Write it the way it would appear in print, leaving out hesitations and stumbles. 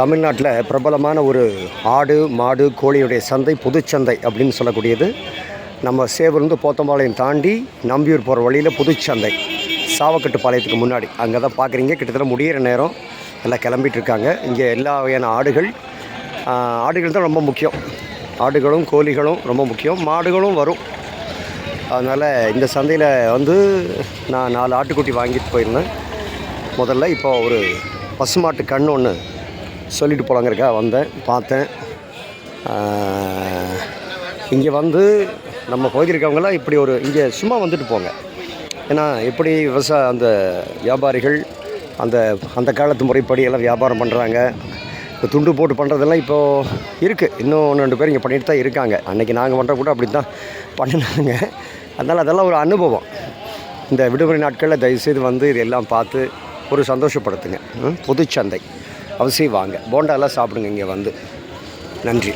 தமிழ்நாட்டில் பிரபலமான ஒரு ஆடு மாடு கோழியுடைய சந்தை புதுச்சந்தை அப்படின்னு சொல்லக்கூடியது நம்ம சேவூர்லேருந்து போத்தம்பாளையம் தாண்டி நம்பியூர் போகிற வழியில் புதுச்சந்தை சாவக்கட்டுப்பாளையத்துக்கு முன்னாடி அங்கே தான் பார்க்குறீங்க. கிட்டத்தட்ட முடிகிற நேரம் எல்லாம் கிளம்பிகிட்ருக்காங்க. இங்கே எல்லா வகையான ஆடுகள் தான் ரொம்ப முக்கியம். ஆடுகளும் கோழிகளும் ரொம்ப முக்கியம், மாடுகளும் வரும். அதனால் இந்த சந்தையில் நான் 4 ஆட்டுக்குட்டி வாங்கிட்டு போயிருந்தேன் முதல்ல. இப்போ ஒரு பசுமாட்டு கண் ஒன்று சொல்லிட்டு போலாங்கிறக்கா வந்தேன், பார்த்தேன். இங்கே நம்ம பகுதியில் இருக்கவங்களாம் இப்படி இங்கே சும்மா வந்துட்டு போங்க. ஏன்னா எப்படி அந்த வியாபாரிகள் அந்த காலத்து முறைப்படி எல்லாம் வியாபாரம் பண்ணுறாங்க. இப்போ துண்டு போட்டு பண்ணுறதெல்லாம் இப்போது இருக்குது. இன்னும் 1-2 பேர் இங்கே பண்ணிட்டு தான் இருக்காங்க. அன்றைக்கி நாங்கள் பண்ணுற கூட அப்படி தான் பண்ணினாங்க. அதனால் அதெல்லாம் ஒரு அனுபவம். இந்த விடுமுறை நாட்களில் தயவுசெய்து இது எல்லாம் பார்த்து ஒரு சந்தோஷப்படுத்துங்க. புதுச்சந்தை அவசியம் வாங்க. போண்டாலாம் சாப்பிடுங்க இங்கே நன்றி.